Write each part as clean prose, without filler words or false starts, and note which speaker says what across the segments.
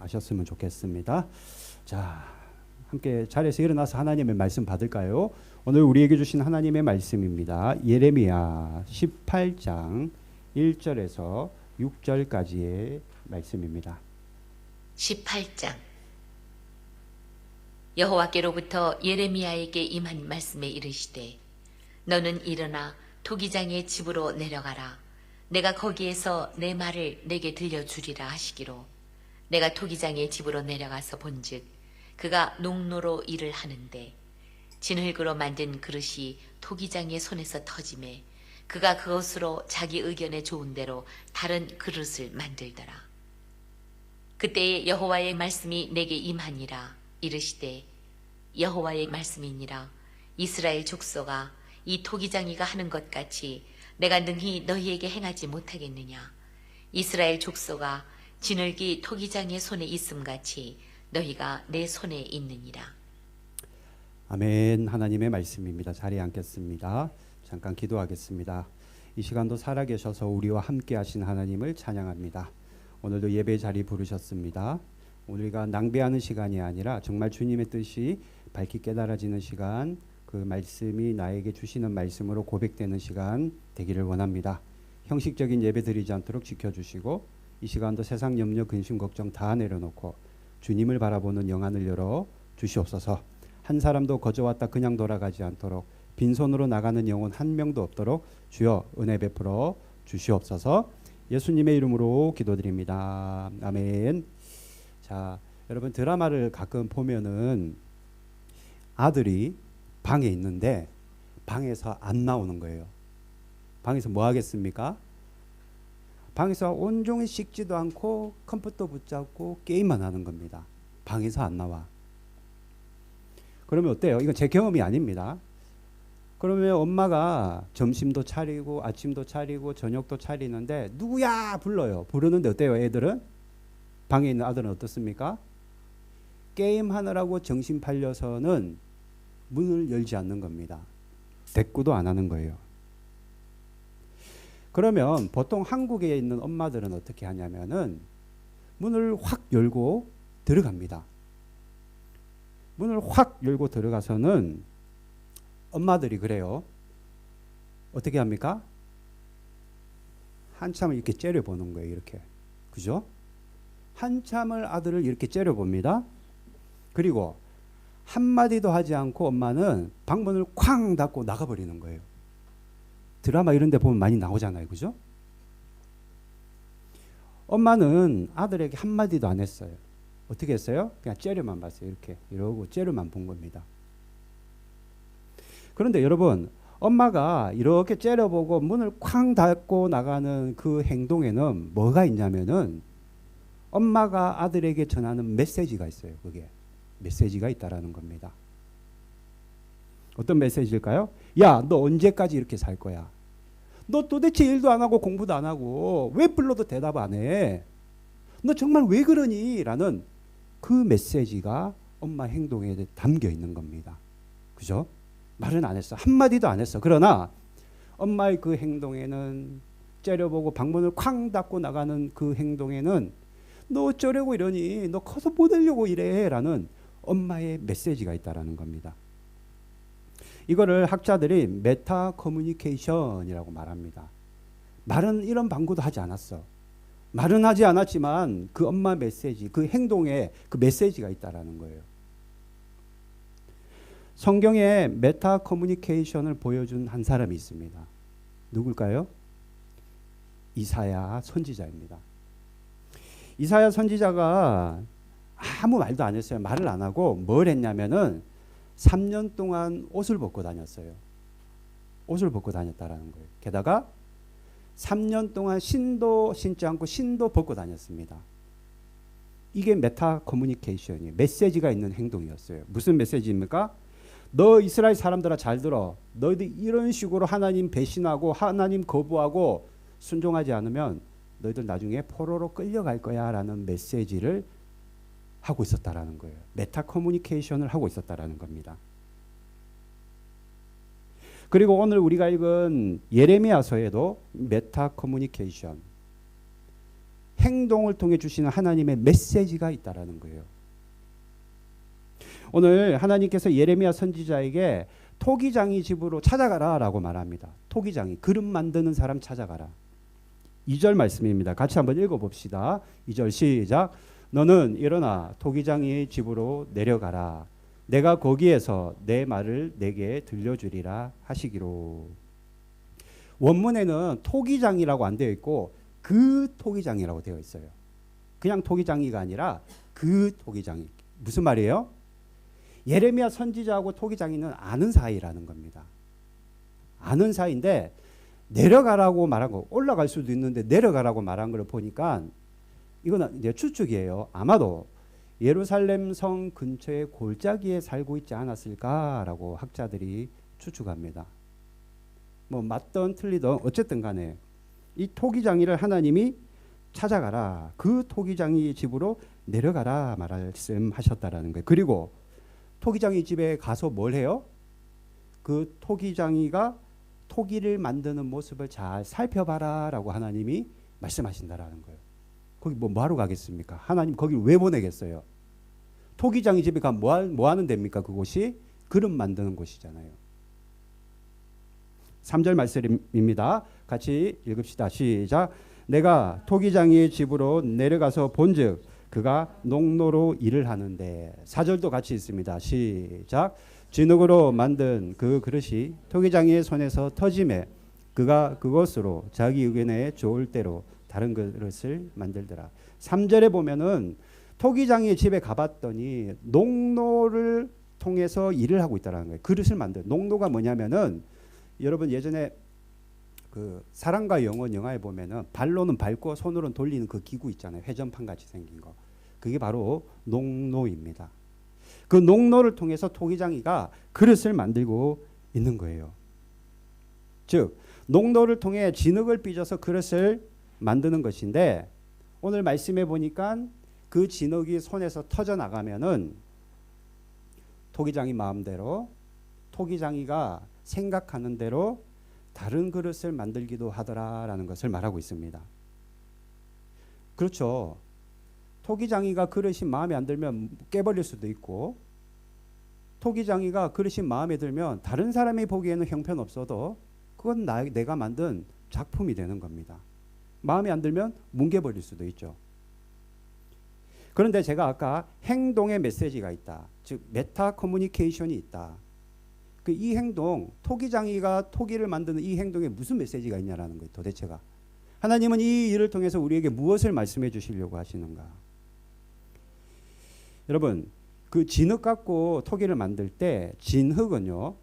Speaker 1: 가셨으면 좋겠습니다. 자, 함께 자리에서 일어나서 하나님의 말씀 받을까요? 오늘 우리에게 주신 하나님의 말씀입니다. 예레미야 18장 1절에서 6절까지의 말씀입니다.
Speaker 2: 18장 여호와께로부터 예레미야에게 임한 말씀에 이르시되 너는 일어나 토기장의 집으로 내려가라. 내가 거기에서 내 말을 내게 들려주리라 하시기로 내가 토기장의 집으로 내려가서 본즉 그가 농로로 일을 하는데 진흙으로 만든 그릇이 토기장의 손에서 터지매 그가 그것으로 자기 의견에 좋은 대로 다른 그릇을 만들더라. 그때에 여호와의 말씀이 내게 임하니라. 이르시되 여호와의 말씀이니라. 이스라엘 족속아, 이 토기장이가 하는 것 같이 내가 능히 너희에게 행하지 못하겠느냐. 이스라엘 족속아, 진흙이 토기장의 손에 있음같이 너희가 내 손에 있느니라.
Speaker 1: 아멘. 하나님의 말씀입니다. 자리에 앉겠습니다. 잠깐 기도하겠습니다. 이 시간도 살아계셔서 우리와 함께 하신 하나님을 찬양합니다. 오늘도 예배 자리 부르셨습니다. 우리가 낭비하는 시간이 아니라 정말 주님의 뜻이 밝히 깨달아지는 시간, 그 말씀이 나에게 주시는 말씀으로 고백되는 시간 되기를 원합니다. 형식적인 예배 드리지 않도록 지켜주시고 이 시간도 세상 염려, 근심, 걱정 다 내려놓고 주님을 바라보는 영안을 열어 주시옵소서. 한 사람도 거저왔다 그냥 돌아가지 않도록 빈손으로 나가는 영혼 한 명도 없도록 주여 은혜 베풀어 주시옵소서. 예수님의 이름으로 기도드립니다. 아멘. 자, 여러분 드라마를 가끔 보면은 아들이 방에 있는데 방에서 안 나오는 거예요. 방에서 뭐 하겠습니까? 방에서 온종일 씻지도 않고 컴퓨터 붙잡고 게임만 하는 겁니다. 방에서 안 나와. 그러면 어때요? 이건 제 경험이 아닙니다. 그러면 엄마가 점심도 차리고 아침도 차리고 저녁도 차리는데 누구야 불러요. 부르는데 어때요? 애들은? 방에 있는 아들은 어떻습니까? 게임하느라고 정신 팔려서는 문을 열지 않는 겁니다. 대꾸도 안 하는 거예요. 그러면 보통 한국에 있는 엄마들은 어떻게 하냐면은 문을 확 열고 들어갑니다. 문을 확 열고 들어가서는 엄마들이 그래요. 어떻게 합니까? 한참을 이렇게 째려보는 거예요. 이렇게. 그죠? 한참을 아들을 이렇게 째려봅니다. 그리고 한마디도 하지 않고 엄마는 방문을 쾅 닫고 나가버리는 거예요. 드라마 이런 데 보면 많이 나오잖아요. 그죠? 엄마는 아들에게 한마디도 안 했어요. 어떻게 했어요? 그냥 째려만 봤어요. 이렇게 이러고 째려만 본 겁니다. 그런데 여러분, 엄마가 이렇게 째려보고 문을 쾅 닫고 나가는 그 행동에는 뭐가 있냐면은 엄마가 아들에게 전하는 메시지가 있어요. 그게 메시지가 있다라는 겁니다. 어떤 메시지일까요? 야, 너 언제까지 이렇게 살 거야? 너 도대체 일도 안 하고 공부도 안 하고 왜 불러도 대답 안 해? 너 정말 왜 그러니? 라는 그 메시지가 엄마 행동에 담겨 있는 겁니다. 그죠? 말은 안 했어. 한마디도 안 했어. 그러나 엄마의 그 행동에는 째려보고 방문을 쾅 닫고 나가는 그 행동에는 너 어쩌려고 이러니? 너 커서 뭐 되려고 이래? 라는 엄마의 메시지가 있다라는 겁니다. 이거를 학자들이 메타 커뮤니케이션이라고 말합니다. 말은 이런 방구도 하지 않았어. 말은 하지 않았지만 그 엄마 메시지, 그 행동에 그 메시지가 있다라는 거예요. 성경에 메타 커뮤니케이션을 보여준 한 사람이 있습니다. 누굴까요? 이사야 선지자입니다. 이사야 선지자가 아무 말도 안 했어요. 말을 안 하고 뭘 했냐면은 3년 동안 옷을 벗고 다녔어요. 옷을 벗고 다녔다라는 거예요. 게다가 3년 동안 신도 신지 않고 신도 벗고 다녔습니다. 이게 메타 커뮤니케이션이에요. 메시지가 있는 행동이었어요. 무슨 메시지입니까? 너 이스라엘 사람들아 잘 들어. 너희들 이런 식으로 하나님 배신하고 하나님 거부하고 순종하지 않으면 너희들 나중에 포로로 끌려갈 거야 라는 메시지를 하고 있었다라는 거예요. 메타 커뮤니케이션을 하고 있었다라는 겁니다. 그리고 오늘 우리가 읽은 예레미야서에도 메타 커뮤니케이션, 행동을 통해 주시는 하나님의 메시지가 있다라는 거예요. 오늘 하나님께서 예레미야 선지자에게 토기장이 집으로 찾아가라라고 말합니다. 토기장이, 그릇 만드는 사람 찾아가라. 2절 말씀입니다. 같이 한번 읽어봅시다. 2절 시작. 너는 일어나 토기장이 집으로 내려가라. 내가 거기에서 내 말을 내게 들려주리라 하시기로. 원문에는 토기장이라고 안 되어 있고 그 토기장이라고 되어 있어요. 그냥 토기장이가 아니라 그 토기장이. 무슨 말이에요? 예레미야 선지자하고 토기장이는 아는 사이라는 겁니다. 아는 사이인데 내려가라고 말한 거, 올라갈 수도 있는데 내려가라고 말한 걸 보니까 이건 이제 추측이에요. 아마도 예루살렘 성 근처의 골짜기에 살고 있지 않았을까라고 학자들이 추측합니다. 뭐 맞든 틀리든 어쨌든 간에 이 토기장이를 하나님이 찾아가라. 그 토기장이 집으로 내려가라 말씀하셨다라는 거예요. 그리고 토기장이 집에 가서 뭘 해요? 그 토기장이가 토기를 만드는 모습을 잘 살펴봐라라고 하나님이 말씀하신다라는 거예요. 거기 뭐 하러 가겠습니까? 하나님 거기 왜 보내겠어요? 토기장이 집에 가면 뭐 하는 데입니까? 그곳이 그릇 만드는 곳이잖아요. 3절 말씀입니다. 같이 읽읍시다. 시작. 내가 토기장이의 집으로 내려가서 본즉 그가 농노로 일을 하는데. 4절도 같이 있습니다. 시작. 진흙으로 만든 그 그릇이 토기장이의 손에서 터짐에 그가 그것으로 자기 의견에 좋을 대로 다른 그릇을 만들더라. 3절에 보면은 토기장이의 집에 가봤더니 농노를 통해서 일을 하고 있다는 거예요. 그릇을 만든. 농노가 뭐냐면은 여러분 예전에 그 사랑과 영혼 영화에 보면은 발로는 밟고 손으로는 돌리는 그 기구 있잖아요. 회전판 같이 생긴 거. 그게 바로 농노입니다. 그 농노를 통해서 토기장이가 그릇을 만들고 있는 거예요. 즉 농노를 통해 진흙을 빚어서 그릇을 만드는 것인데 오늘 말씀해 보니까 그 진흙이 손에서 터져 나가면은 토기장이 마음대로 토기장이가 생각하는 대로 다른 그릇을 만들기도 하더라라는 것을 말하고 있습니다. 그렇죠. 토기장이가 그릇이 마음에 안 들면 깨버릴 수도 있고 토기장이가 그릇이 마음에 들면 다른 사람이 보기에는 형편없어도 그건 내가 만든 작품이 되는 겁니다. 마음에 안 들면 뭉개버릴 수도 있죠. 그런데 제가 아까 행동의 메시지가 있다. 즉 메타 커뮤니케이션이 있다. 그 이 행동, 토기장이가 토기를 만드는 이 행동에 무슨 메시지가 있냐라는 거예요. 도대체가. 하나님은 이 일을 통해서 우리에게 무엇을 말씀해 주시려고 하시는가. 여러분 그 진흙 갖고 토기를 만들 때 진흙은요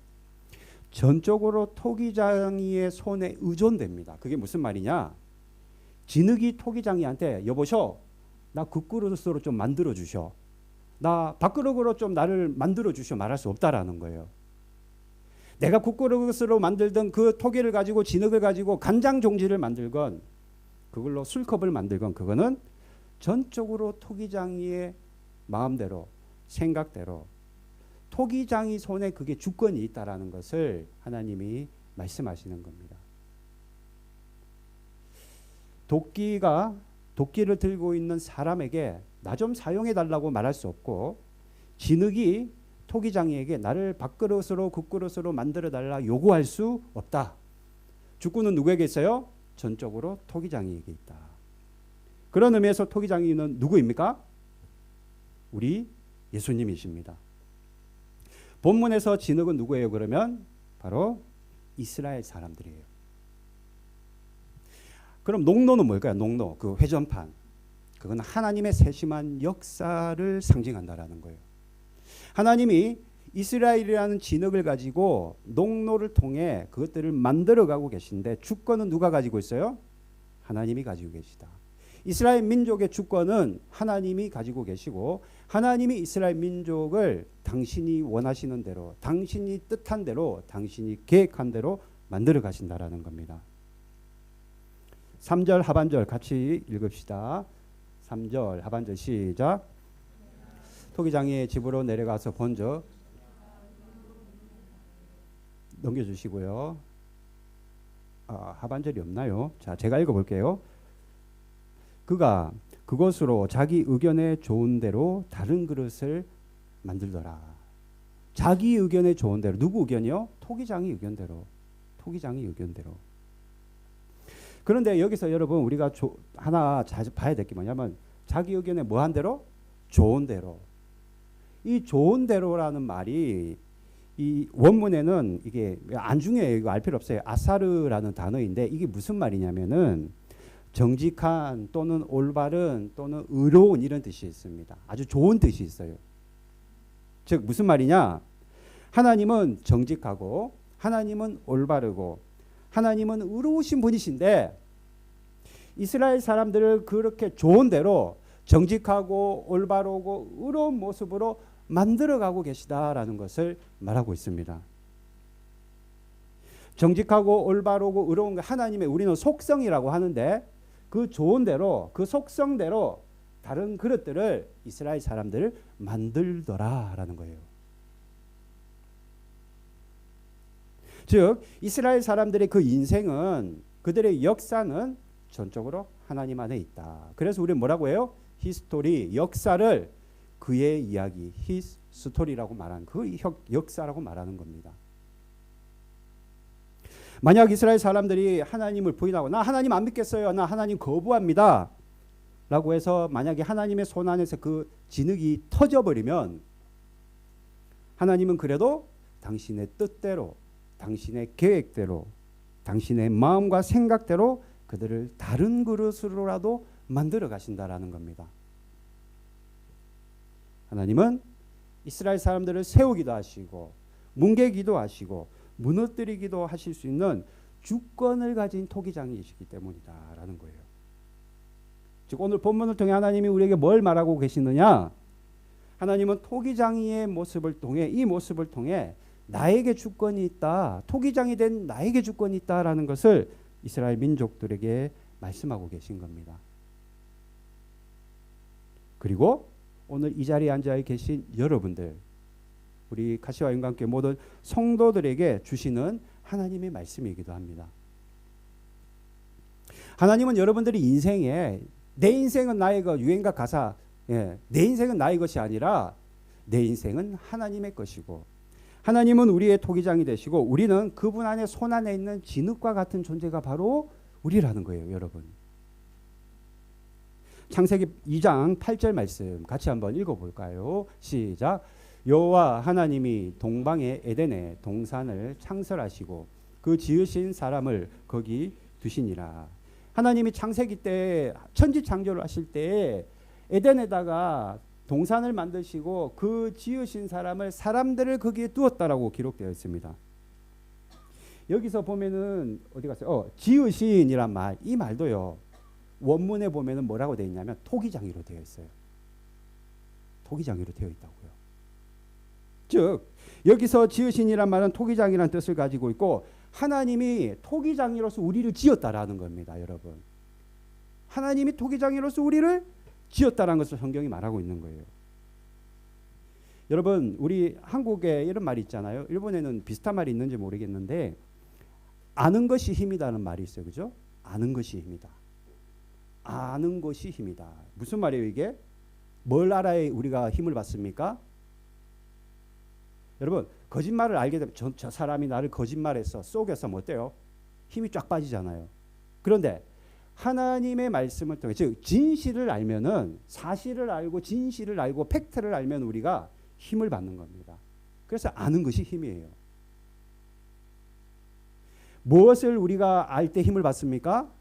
Speaker 1: 전적으로 토기장이의 손에 의존됩니다. 그게 무슨 말이냐. 진흙이 토기장이한테 여보셔 나 그 그릇으로 좀 만들어 주셔. 나 밥그릇으로 좀 나를 만들어 주셔 말할 수 없다라는 거예요. 내가 국그릇으로 만들던 그 토기를 가지고 진흙을 가지고 간장 종지를 만들건 그걸로 술컵을 만들건 그거는 전적으로 토기장이의 마음대로 생각대로 토기장이 손에 그게 주권이 있다라는 것을 하나님이 말씀하시는 겁니다. 도끼를 들고 있는 사람에게 나 좀 사용해 달라고 말할 수 없고 진흙이 토기장이에게 나를 밥그릇으로 국그릇으로 만들어 달라 요구할 수 없다. 주권은 누구에게 있어요? 전적으로 토기장이에게 있다. 그런 의미에서 토기장이는 누구입니까? 우리 예수님이십니다. 본문에서 진흙은 누구예요? 그러면 바로 이스라엘 사람들이에요. 그럼 농노는 뭘까요? 농노, 그 회전판. 그건 하나님의 세심한 역사를 상징한다라는 거예요. 하나님이 이스라엘이라는 진흙을 가지고 농노를 통해 그것들을 만들어가고 계신데 주권은 누가 가지고 있어요? 하나님이 가지고 계시다. 이스라엘 민족의 주권은 하나님이 가지고 계시고 하나님이 이스라엘 민족을 당신이 원하시는 대로 당신이 뜻한 대로 당신이 계획한 대로 만들어 가신다라는 겁니다. 3절 하반절 같이 읽읍시다. 3절 하반절 시작. 토기장이의 집으로 내려가서 본즉 넘겨주시고요. 하반절이 없나요? 자, 제가 읽어볼게요. 그가 그것으로 자기 의견에 좋은 대로 다른 그릇을 만들더라. 자기 의견에 좋은 대로. 누구 의견이요? 토기장의 의견대로. 토기장의 의견대로. 그런데 여기서 여러분 우리가 하나 자주 봐야 될 게 뭐냐면 자기 의견에 뭐한 대로? 좋은 대로. 이 좋은 대로라는 말이 이 원문에는 이게 안 중요해요. 이거 알 필요 없어요. 아사르라는 단어인데 이게 무슨 말이냐면은 정직한 또는 올바른 또는 의로운 이런 뜻이 있습니다. 아주 좋은 뜻이 있어요. 즉 무슨 말이냐? 하나님은 정직하고 하나님은 올바르고 하나님은 의로우신 분이신데 이스라엘 사람들을 그렇게 좋은 대로 정직하고 올바르고 의로운 모습으로 만들어가고 계시다라는 것을 말하고 있습니다. 정직하고 올바르고 의로운 게 하나님의 우리는 속성이라고 하는데 그 좋은 대로 그 속성대로 다른 그릇들을 이스라엘 사람들을 만들더라라는 거예요. 즉 이스라엘 사람들의 그 인생은 그들의 역사는 전적으로 하나님 안에 있다. 그래서 우리는 뭐라고 해요? 히스토리, 역사를 그의 이야기, his story라고 말하는 그 역사라고 말하는 겁니다. 만약 이스라엘 사람들이 하나님을 부인하고 나 하나님 안 믿겠어요. 나 하나님 거부합니다. 라고 해서 만약에 하나님의 손 안에서 그 진흙이 터져버리면 하나님은 그래도 당신의 뜻대로 당신의 계획대로 당신의 마음과 생각대로 그들을 다른 그릇으로라도 만들어 가신다라는 겁니다. 하나님은 이스라엘 사람들을 세우기도 하시고 뭉개기도 하시고 무너뜨리기도 하실 수 있는 주권을 가진 토기장이시기 때문이다라는 거예요. 즉 오늘 본문을 통해 하나님이 우리에게 뭘 말하고 계시느냐? 하나님은 토기장이의 모습을 통해 이 모습을 통해 나에게 주권이 있다. 토기장이 된 나에게 주권이 있다라는 것을 이스라엘 민족들에게 말씀하고 계신 겁니다. 그리고 오늘 이 자리에 앉아 계신 여러분들 우리 가시와 인간교회 모든 성도들에게 주시는 하나님의 말씀이기도 합니다. 하나님은 여러분들이 인생에 내 인생은 나의 것 유행가 가사 내 인생은 나의 것이 아니라 내 인생은 하나님의 것이고 하나님은 우리의 토기장이 되시고 우리는 그분 안에 손 안에 있는 진흙과 같은 존재가 바로 우리라는 거예요, 여러분. 창세기 2장 8절 말씀 같이 한번 읽어볼까요? 시작. 여호와 하나님이 동방의 에덴에 동산을 창설하시고 그 지으신 사람을 거기 두시니라. 하나님이 창세기 때 천지창조를 하실 때 에덴에다가 동산을 만드시고 그 지으신 사람들을 거기에 두었다라고 기록되어 있습니다. 여기서 보면은 어디 갔어요? 지으신이란 말, 이 말도요. 원문에 보면은 뭐라고 되어 있냐면 토기장이로 되어 있어요. 토기장이로 되어 있다고요. 즉 여기서 지으신이란 말은 토기장이라는 뜻을 가지고 있고 하나님이 토기장이로서 우리를 지었다라는 겁니다, 여러분. 하나님이 토기장이로서 우리를 지었다라는 것을 성경이 말하고 있는 거예요. 여러분, 우리 한국에 이런 말이 있잖아요. 일본에는 비슷한 말이 있는지 모르겠는데 아는 것이 힘이다는 말이 있어요. 그죠? 아는 것이 힘이다. 아는 것이 힘이다. 무슨 말이에요, 이게? 뭘 알아야 우리가 힘을 받습니까? 여러분, 거짓말을 알게 되면 저 사람이 나를 거짓말해서 속여서 뭐 어때요? 힘이 쫙 빠지잖아요. 그런데 하나님의 말씀을 통해 즉 진실을 알면은 사실을 알고 진실을 알고 팩트를 알면 우리가 힘을 받는 겁니다. 그래서 아는 것이 힘이에요. 무엇을 우리가 알 때 힘을 받습니까?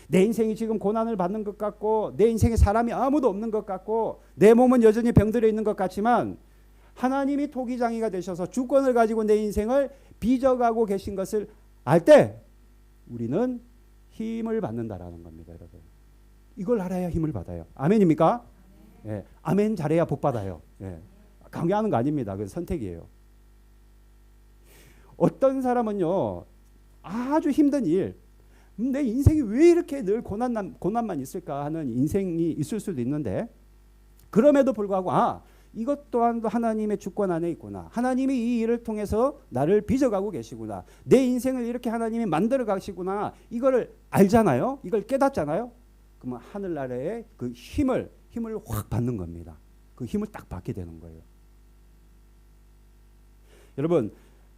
Speaker 1: 내 인생이 지금 고난을 받는 것 같고 내 인생에 사람이 아무도 없는 것 같고 내 몸은 여전히 병들어 있는 것 같지만 하나님이 토기장이가 되셔서 주권을 가지고 내 인생을 빚어가고 계신 것을 알 때 우리는 힘을 받는다라는 겁니다, 여러분. 이걸 알아야 힘을 받아요. 아멘입니까? 예, 아멘 잘해야 복 받아요. 예, 강요하는 거 아닙니다. 그건 선택이에요. 어떤 사람은요, 아주 힘든 일, 내 인생이 왜 이렇게 늘 고난만 있을까 하는 인생이 있을 수도 있는데, 그럼에도 불구하고 이것 또한 하나님의 주권 안에 있구나. 하나님이 이 일을 통해서 나를 빚어가고 계시구나. 내 인생을 이렇게 하나님이 만들어 가시구나. 이거를 알잖아요. 이걸 깨닫잖아요. 그러면 하늘나라의 그 힘을 확 받는 겁니다. 그 힘을 딱 받게 되는 거예요. 여러분,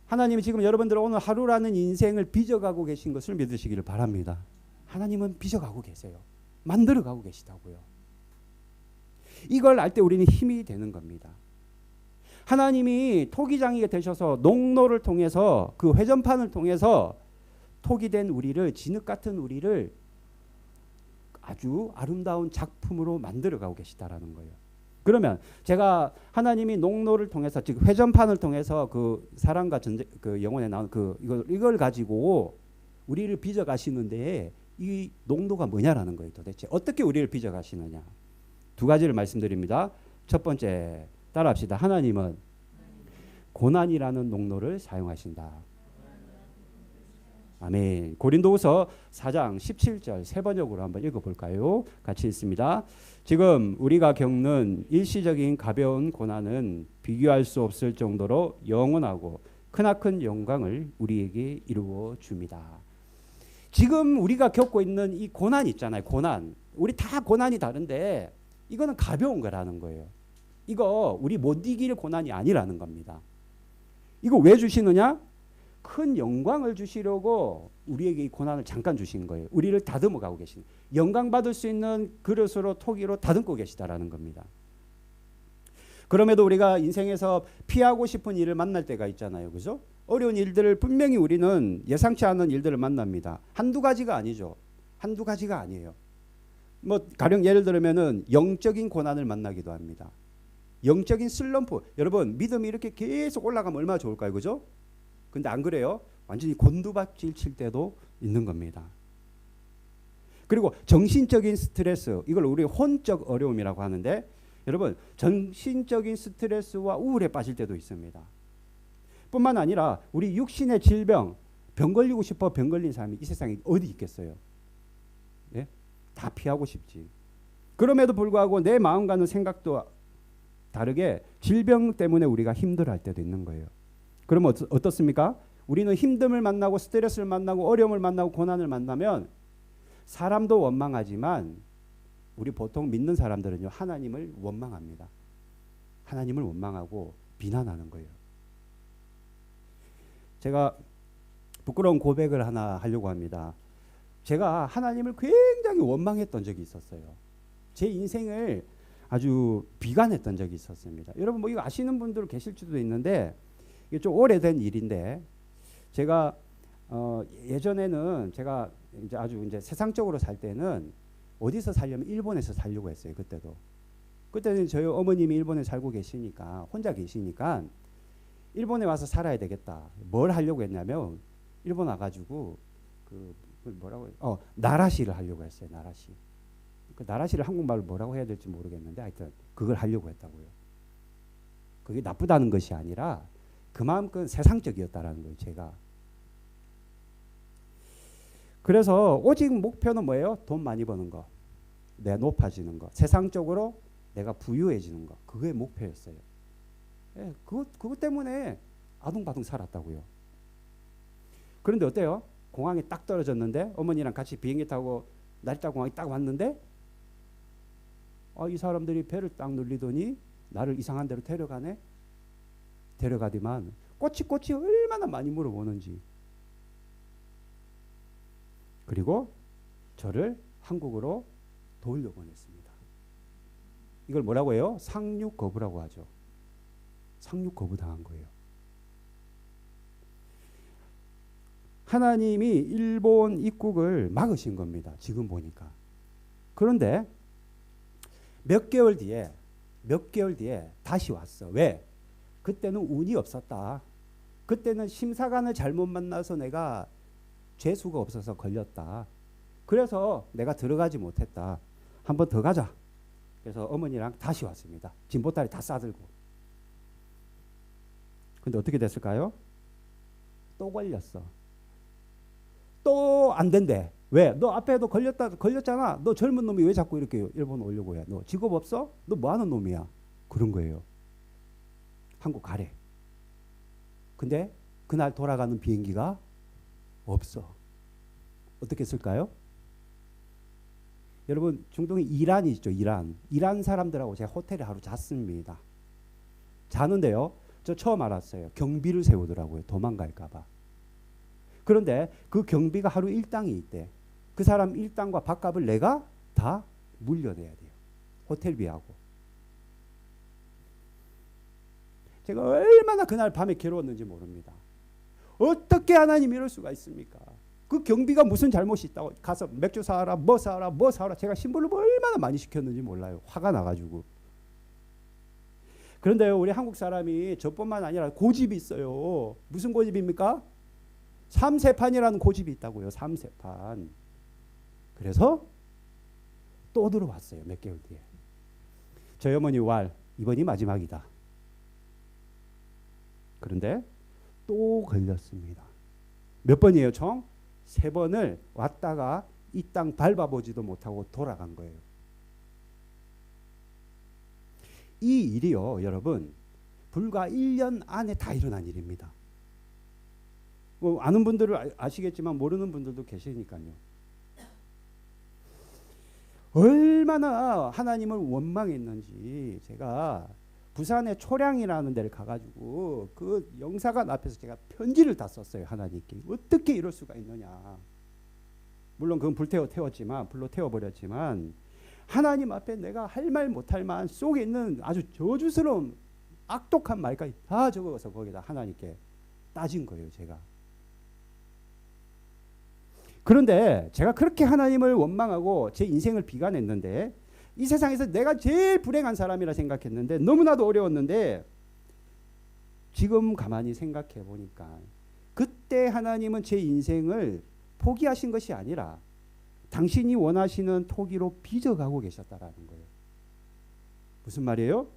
Speaker 1: 하나님이 지금 여러분들 오늘 하루라는 인생을 빚어가고 계신 것을 믿으시기를 바랍니다. 하나님은 빚어가고 계세요. 만들어가고 계시다고요. 이걸 알 때 우리는 힘이 되는 겁니다. 하나님이 토기장이가 되셔서 농로를 통해서 그 회전판을 통해서 토기 된 우리를, 진흙 같은 우리를 아주 아름다운 작품으로 만들어가고 계시다라는 거예요. 그러면 제가 하나님이 농로를 통해서, 즉 회전판을 통해서 그 사랑과 전쟁, 그 영혼에 나온 이걸 가지고 우리를 빚어 가시는데 이 농로가 뭐냐라는 거예요. 도대체 어떻게 우리를 빚어 가시느냐. 두 가지를 말씀드립니다. 첫 번째, 따라합시다. 하나님은 고난이라는 농로를 사용하신다. 아멘. 고린도후서 4장 17절 세 번역으로 한번 읽어볼까요? 같이 읽습니다. 지금 우리가 겪는 일시적인 가벼운 고난은 비교할 수 없을 정도로 영원하고 크나큰 영광을 우리에게 이루어 줍니다. 지금 우리가 겪고 있는 이 고난 있잖아요. 고난. 우리 다 고난이 다른데 이거는 가벼운 거라는 거예요. 이거 우리 못 이길 고난이 아니라는 겁니다. 이거 왜 주시느냐? 큰 영광을 주시려고 우리에게 이 고난을 잠깐 주신 거예요. 우리를 다듬어 가고 계신, 영광 받을 수 있는 그릇으로, 토기로 다듬고 계시다라는 겁니다. 그럼에도 우리가 인생에서 피하고 싶은 일을 만날 때가 있잖아요. 그죠? 어려운 일들을 분명히 우리는 예상치 않은 일들을 만납니다. 한두 가지가 아니죠. 한두 가지가 아니에요. 뭐 가령 예를 들면은 영적인 고난을 만나기도 합니다. 영적인 슬럼프. 여러분, 믿음이 이렇게 계속 올라가면 얼마나 좋을까요? 그죠? 근데 안 그래요? 완전히 곤두박질 칠 때도 있는 겁니다. 그리고 정신적인 스트레스, 이걸 우리 혼적 어려움이라고 하는데, 여러분 정신적인 스트레스와 우울에 빠질 때도 있습니다. 뿐만 아니라 우리 육신의 질병, 병 걸리고 싶어 병 걸린 사람이 이 세상에 어디 있겠어요? 예? 다 피하고 싶지. 그럼에도 불구하고 내 마음과는 생각도 다르게 질병 때문에 우리가 힘들어할 때도 있는 거예요. 그러면 어떻습니까? 우리는 힘듦을 만나고 스트레스를 만나고 어려움을 만나고 고난을 만나면 사람도 원망하지만 우리 보통 믿는 사람들은요, 하나님을 원망합니다. 하나님을 원망하고 비난하는 거예요. 제가 부끄러운 고백을 하나 하려고 합니다. 제가 하나님을 굉장히 원망했던 적이 있었어요. 제 인생을 아주 비관했던 적이 있었습니다. 여러분 뭐 이거 아시는 분들 계실지도 있는데, 이게 좀 오래된 일인데, 제가 예전에는 제가 이제 아주 이제 세상적으로 살 때는 어디서 살려면 일본에서 살려고 했어요. 그때는 저희 어머님이 일본에 살고 계시니까, 혼자 계시니까 일본에 와서 살아야 되겠다. 뭘 하려고 했냐면 일본 와가지고 나라시를 하려고 했어요. 나라시. 그 나라시를 한국말로 뭐라고 해야 될지 모르겠는데 하여튼 그걸 하려고 했다고요. 그게 나쁘다는 것이 아니라 그만큼 세상적이었다라는 거예요. 제가. 그래서 오직 목표는 뭐예요? 돈 많이 버는 거, 내가 높아지는 거, 세상적으로 내가 부유해지는 거, 그게 목표였어요. 예, 그것 때문에 아둥바둥 살았다고요. 그런데 어때요? 공항에 딱 떨어졌는데 어머니랑 같이 비행기 타고 나리타 공항에 딱 왔는데 이 사람들이 배를 딱 눌리더니 나를 이상한 데로 데려가네. 데려가디만 꼬치꼬치 얼마나 많이 물어보는지. 그리고 저를 한국으로 돌려보냈습니다. 이걸 뭐라고 해요? 상륙 거부라고 하죠. 상륙 거부 당한 거예요. 하나님이 일본 입국을 막으신 겁니다. 지금 보니까. 그런데 몇 개월 뒤에 다시 왔어. 왜? 그때는 운이 없었다. 그때는 심사관을 잘못 만나서 내가 죄수가 없어서 걸렸다. 그래서 내가 들어가지 못했다. 한 번 더 가자. 그래서 어머니랑 다시 왔습니다. 진보다리 다 싸들고. 근데 어떻게 됐을까요? 또 걸렸어. 또 안 된대. 왜? 너 앞에도 걸렸잖아. 너 젊은 놈이 왜 자꾸 이렇게 일본 오려고 해? 너 직업 없어? 너 뭐 하는 놈이야? 그런 거예요. 한국 가래. 근데 그날 돌아가는 비행기가 없어. 어떻게 했을까요? 여러분 중동에 이란이 있죠. 이란 사람들하고 제가 호텔에 하루 잤습니다. 자는데요. 저 처음 알았어요. 경비를 세우더라고요. 도망갈까 봐. 그런데 그 경비가 하루 일당이 있대. 그 사람 일당과 밥값을 내가 다 물려내야 돼요. 호텔비하고. 제가 얼마나 그날 밤에 괴로웠는지 모릅니다. 어떻게 하나님 이럴 수가 있습니까? 그 경비가 무슨 잘못이 있다고 가서 맥주 사와라 뭐 사와라 뭐 사와라 제가 심부름을 얼마나 많이 시켰는지 몰라요. 화가 나가지고. 그런데요 우리 한국 사람이 저뿐만 아니라 고집이 있어요. 무슨 고집입니까? 삼세판이라는 고집이 있다고요. 삼세판. 그래서 또 들어왔어요. 몇 개월 뒤에. 저희 어머니 이번이 마지막이다. 그런데 또 걸렸습니다. 몇 번이에요 총? 3번을 왔다가 이 땅 밟아보지도 못하고 돌아간 거예요. 이 일이요 여러분 불과 1년 안에 다 일어난 일입니다. 뭐 아는 분들은 아시겠지만 모르는 분들도 계시니까요. 얼마나 하나님을 원망했는지 제가 부산의 초량이라는 데를 가가지고 그 영사관 앞에서 제가 편지를 다 썼어요. 하나님께. 어떻게 이럴 수가 있느냐. 물론 그건 불로 태워버렸지만 하나님 앞에 내가 할 말 못할 말 속에 있는 아주 저주스러운 악독한 말까지 다 적어서 거기다 하나님께 따진 거예요. 제가. 그런데 제가 그렇게 하나님을 원망하고 제 인생을 비관했는데 이 세상에서 내가 제일 불행한 사람이라 생각했는데 너무나도 어려웠는데 지금 가만히 생각해 보니까 그때 하나님은 제 인생을 포기하신 것이 아니라 당신이 원하시는 토기로 빚어가고 계셨다라는 거예요. 무슨 말이에요?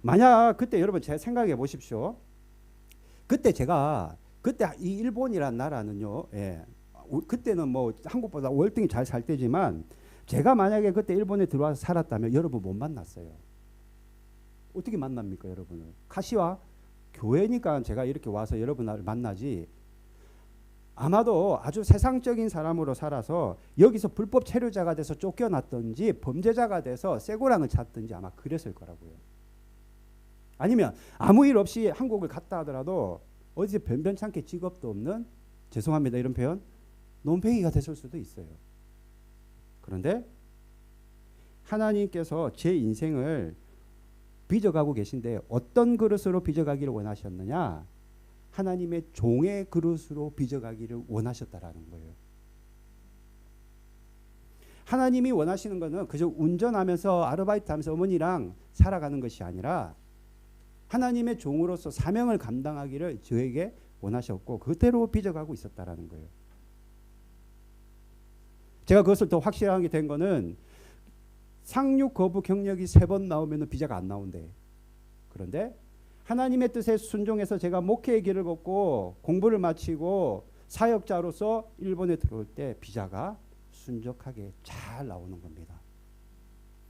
Speaker 1: 만약 그때 여러분 제가 생각해 보십시오. 그때 이 일본이란 나라는요. 그때는 뭐 한국보다 월등히 잘 살 때지만 제가 만약에 그때 일본에 들어와서 살았다면 여러분 못 만났어요. 어떻게 만납니까 여러분을? 카시와 교회니까 제가 이렇게 와서 여러분을 만나지 아마도 아주 세상적인 사람으로 살아서 여기서 불법 체류자가 돼서 쫓겨났든지 범죄자가 돼서 쇠고랑을 찼든지 아마 그랬을 거라고요. 아니면 아무 일 없이 한국을 갔다 하더라도 어디서 변변찮게 직업도 없는 죄송합니다 이런 표현 논팽이가 됐을 수도 있어요. 그런데 하나님께서 제 인생을 빚어가고 계신데 어떤 그릇으로 빚어가기를 원하셨느냐? 하나님의 종의 그릇으로 빚어가기를 원하셨다라는 거예요. 하나님이 원하시는 것은 그저 운전하면서 아르바이트하면서 어머니랑 살아가는 것이 아니라 하나님의 종으로서 사명을 감당하기를 저에게 원하셨고 그대로 빚어가고 있었다라는 거예요. 제가 그것을 더 확실하게 된 거는 상륙 거부 경력이 3번 나오면 비자가 안 나온대. 그런데 하나님의 뜻에 순종해서 제가 목회의 길을 걷고 공부를 마치고 사역자로서 일본에 들어올 때 비자가 순적하게 잘 나오는 겁니다.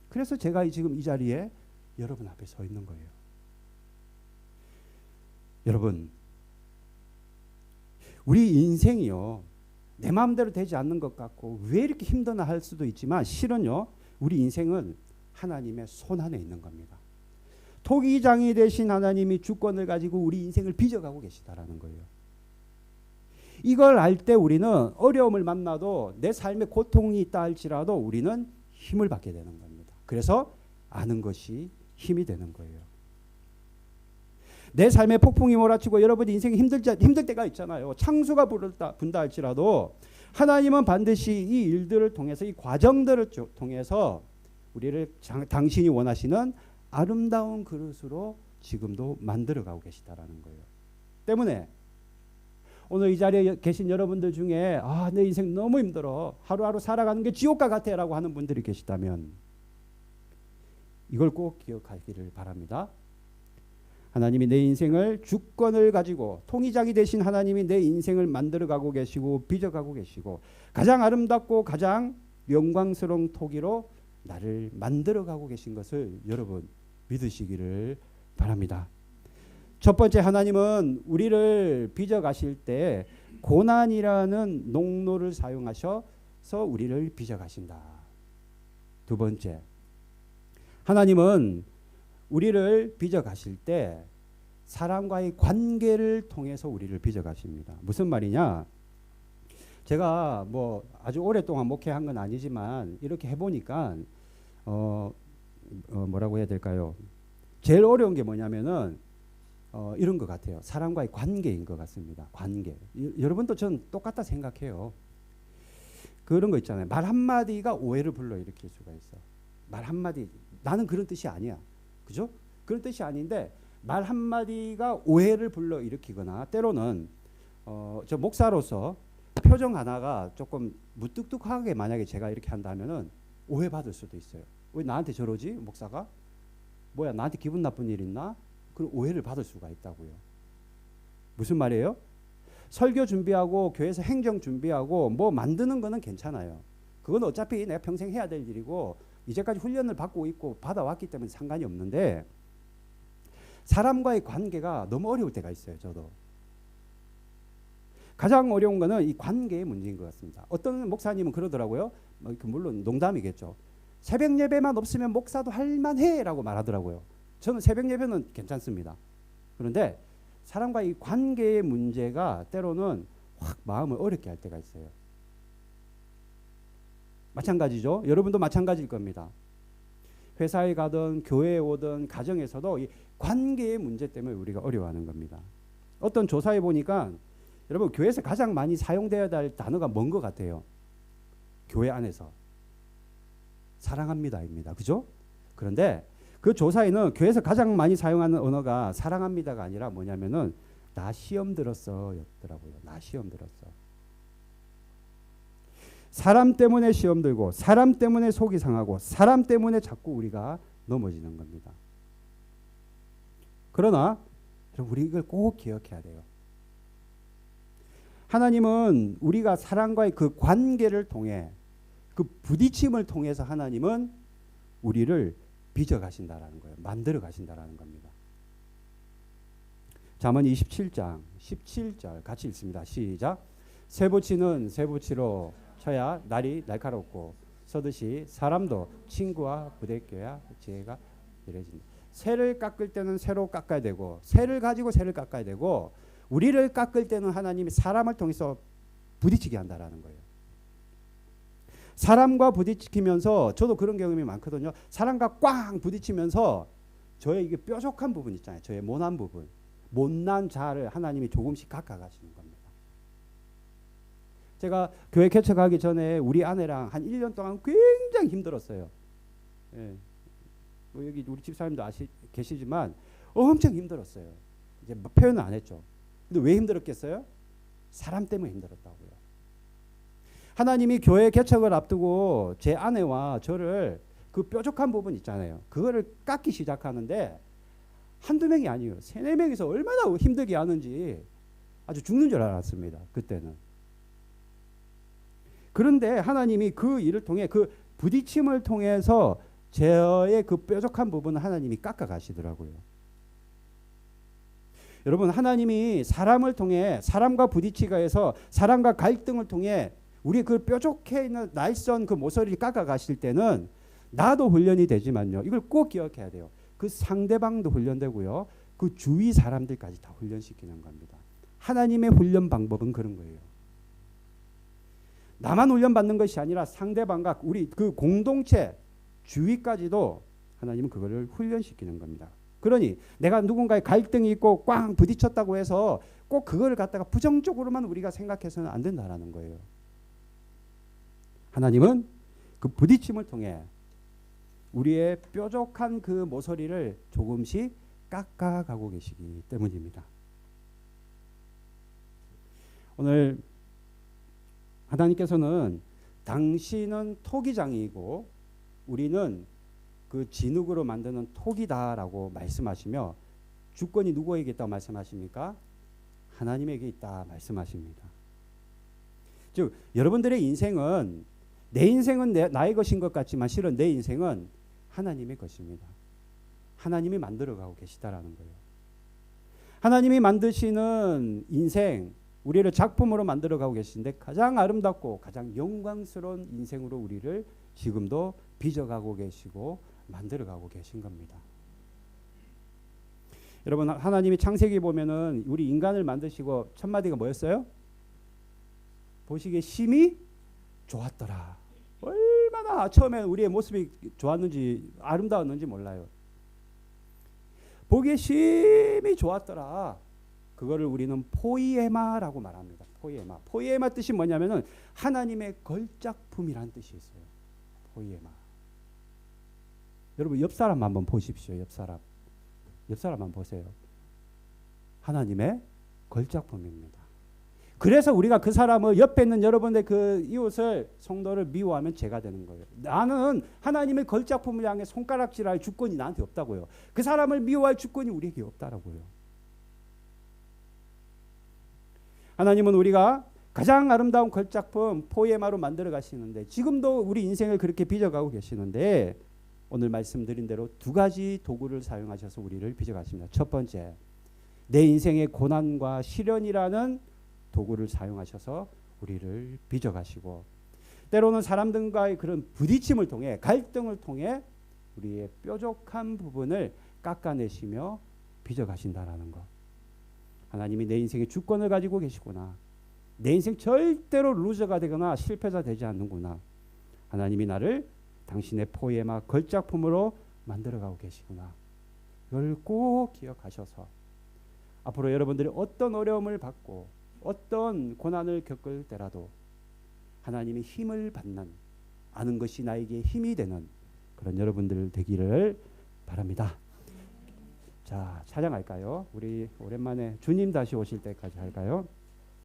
Speaker 1: 그래서 제가 지금 이 자리에 여러분 앞에 서 있는 거예요. 여러분, 우리 인생이요. 내 마음대로 되지 않는 것 같고 왜 이렇게 힘드나 할 수도 있지만 실은요. 우리 인생은 하나님의 손 안에 있는 겁니다. 토기장이 되신 하나님이 주권을 가지고 우리 인생을 빚어가고 계시다라는 거예요. 이걸 알 때 우리는 어려움을 만나도 내 삶에 고통이 있다 할지라도 우리는 힘을 받게 되는 겁니다. 그래서 아는 것이 힘이 되는 거예요. 내 삶에 폭풍이 몰아치고 여러분 인생이 힘들 때가 있잖아요. 창수가 분다 할지라도 하나님은 반드시 이 일들을 통해서 이 과정들을 통해서 우리를 당신이 원하시는 아름다운 그릇으로 지금도 만들어가고 계시다라는 거예요. 때문에 오늘 이 자리에 계신 여러분들 중에 내 인생 너무 힘들어. 하루하루 살아가는 게 지옥과 같아 라고 하는 분들이 계시다면 이걸 꼭 기억하기를 바랍니다. 하나님이 내 인생을 주권을 가지고 통위장이 되신 하나님이 내 인생을 만들어가고 계시고 빚어가고 계시고 가장 아름답고 가장 영광스러운 토기로 나를 만들어가고 계신 것을 여러분 믿으시기를 바랍니다. 첫 번째 하나님은 우리를 빚어가실 때 고난이라는 농로를 사용하셔서 우리를 빚어가신다. 두 번째, 하나님은 우리를 빚어가실 때 사람과의 관계를 통해서 우리를 빚어가십니다. 무슨 말이냐? 제가 뭐 아주 오랫동안 목회한 건 아니지만 이렇게 해보니까 뭐라고 해야 될까요? 제일 어려운 게 뭐냐면은 이런 것 같아요. 사람과의 관계인 것 같습니다. 관계. 여러분도 전 똑같다 생각해요. 그런 거 있잖아요. 말 한마디가 오해를 불러일으킬 수가 있어. 말 한마디, 나는 그런 뜻이 아니야. 그죠? 그런 뜻이 아닌데 말 한마디가 오해를 불러일으키거나 때로는 저 목사로서 표정 하나가 조금 무뚝뚝하게 만약에 제가 이렇게 한다면은 오해받을 수도 있어요. 왜 나한테 저러지? 목사가? 뭐야, 나한테 기분 나쁜 일 있나? 그런 오해를 받을 수가 있다고요. 무슨 말이에요? 설교 준비하고 교회에서 행정 준비하고 뭐 만드는 거는 괜찮아요. 그건 어차피 내가 평생 해야 될 일이고 이제까지 훈련을 받고 있고 받아왔기 때문에 상관이 없는데 사람과의 관계가 너무 어려울 때가 있어요. 저도. 가장 어려운 거는 이 관계의 문제인 것 같습니다. 어떤 목사님은 그러더라고요. 물론 농담이겠죠. 새벽 예배만 없으면 목사도 할만해라고 말하더라고요. 저는 새벽 예배는 괜찮습니다. 그런데 사람과의 관계의 문제가 때로는 확 마음을 어렵게 할 때가 있어요. 마찬가지죠. 여러분도 마찬가지일 겁니다. 회사에 가든 교회에 오든 가정에서도 이 관계의 문제 때문에 우리가 어려워하는 겁니다. 어떤 조사에 보니까 여러분 교회에서 가장 많이 사용되어야 할 단어가 뭔 것 같아요? 교회 안에서 사랑합니다입니다. 그죠? 그런데 그 조사에는 교회에서 가장 많이 사용하는 언어가 사랑합니다가 아니라 뭐냐면은 나 시험 들었어 였더라고요. 나 시험 들었어. 사람 때문에 시험 들고 사람 때문에 속이 상하고 사람 때문에 자꾸 우리가 넘어지는 겁니다. 그러나 우리 이걸 꼭 기억해야 돼요. 하나님은 우리가 사람과의 그 관계를 통해 그 부딪힘을 통해서 하나님은 우리를 빚어 가신다라는 거예요. 만들어 가신다라는 겁니다. 잠언 27장 17절 같이 읽습니다. 시작. 쇠붙이는 쇠붙이로 쳐야 날이 날카롭고 서듯이 사람도 친구와 부대껴야 지혜가 이래진다. 쇠를 깎을 때는 쇠로 깎아야 되고 쇠를 가지고 쇠를 깎아야 되고 우리를 깎을 때는 하나님이 사람을 통해서 부딪히게 한다라는 거예요. 사람과 부딪히면서 저도 그런 경험이 많거든요. 사람과 꽝 부딪히면서 저의 이게 뾰족한 부분 있잖아요. 저의 모난 부분, 못난 자를 하나님이 조금씩 깎아가시는 겁니다. 제가 교회 개척하기 전에 우리 아내랑 한 1년 동안 굉장히 힘들었어요. 예. 뭐 여기 우리 집사님도 계시지만 엄청 힘들었어요. 이제 표현은 안 했죠. 근데 왜 힘들었겠어요? 사람 때문에 힘들었다고요. 하나님이 교회 개척을 앞두고 제 아내와 저를 그 뾰족한 부분 있잖아요. 그거를 깎기 시작하는데 한두 명이 아니에요. 세네 명이서 얼마나 힘들게 하는지 아주 죽는 줄 알았습니다. 그때는. 그런데 하나님이 그 일을 통해 그 부딪힘을 통해서 저의 그 뾰족한 부분을 하나님이 깎아 가시더라고요. 여러분 하나님이 사람을 통해 사람과 부딪히가 해서 사람과 갈등을 통해 우리 그 뾰족해 있는 날선 그 모서리를 깎아 가실 때는 나도 훈련이 되지만요. 이걸 꼭 기억해야 돼요. 그 상대방도 훈련되고요. 그 주위 사람들까지 다 훈련시키는 겁니다. 하나님의 훈련 방법은 그런 거예요. 나만 훈련받는 것이 아니라 상대방과 우리 그 공동체 주위까지도 하나님은 그거를 훈련시키는 겁니다. 그러니 내가 누군가의 갈등이 있고 꽝 부딪혔다고 해서 꼭 그거를 갖다가 부정적으로만 우리가 생각해서는 안 된다라는 거예요. 하나님은 그 부딪힘을 통해 우리의 뾰족한 그 모서리를 조금씩 깎아가고 계시기 때문입니다. 오늘 하나님께서는 당신은 토기장이고 우리는 그 진흙으로 만드는 토기다라고 말씀하시며 주권이 누구에게 있다고 말씀하십니까? 하나님에게 있다 말씀하십니다. 즉 여러분들의 인생은 내 인생은 나의 것인 것 같지만 실은 내 인생은 하나님의 것입니다. 하나님이 만들어가고 계시다라는 거예요. 하나님이 만드시는 인생 우리를 작품으로 만들어가고 계신데 가장 아름답고 가장 영광스러운 인생으로 우리를 지금도 빚어가고 계시고 만들어가고 계신 겁니다. 여러분, 하나님이 창세기 보면은 우리 인간을 만드시고 첫 마디가 뭐였어요? 보시기에 심히 좋았더라. 얼마나 처음에 우리의 모습이 좋았는지 아름다웠는지 몰라요. 보기에 심히 좋았더라. 그거를 우리는 포이에마라고 말합니다. 포이에마. 포이에마 뜻이 뭐냐면은 하나님의 걸작품이라는 뜻이 있어요. 포이에마. 여러분 옆 사람 한번 보십시오. 옆 사람 한번 보세요. 하나님의 걸작품입니다. 그래서 우리가 그 사람을 옆에 있는 여러분의 그 이웃을 성도를 미워하면 죄가 되는 거예요. 나는 하나님의 걸작품을 향해 손가락질할 주권이 나한테 없다고요. 그 사람을 미워할 주권이 우리에게 없다라고요. 하나님은 우리가 가장 아름다운 걸작품 포에마로 만들어 가시는데 지금도 우리 인생을 그렇게 빚어가고 계시는데 오늘 말씀드린 대로 두 가지 도구를 사용하셔서 우리를 빚어가십니다. 첫 번째, 내 인생의 고난과 시련이라는 도구를 사용하셔서 우리를 빚어가시고 때로는 사람들과의 그런 부딪힘을 통해 갈등을 통해 우리의 뾰족한 부분을 깎아내시며 빚어가신다라는 것. 하나님이 내 인생의 주권을 가지고 계시구나. 내 인생 절대로 루저가 되거나 실패자 되지 않는구나. 하나님이 나를 당신의 포에마 걸작품으로 만들어가고 계시구나. 이걸 꼭 기억하셔서 앞으로 여러분들이 어떤 어려움을 받고 어떤 고난을 겪을 때라도 하나님의 힘을 받는 아는 것이 나에게 힘이 되는 그런 여러분들 되기를 바랍니다. 자, 찬양할까요? 우리 오랜만에 주님 다시 오실 때까지 할까요?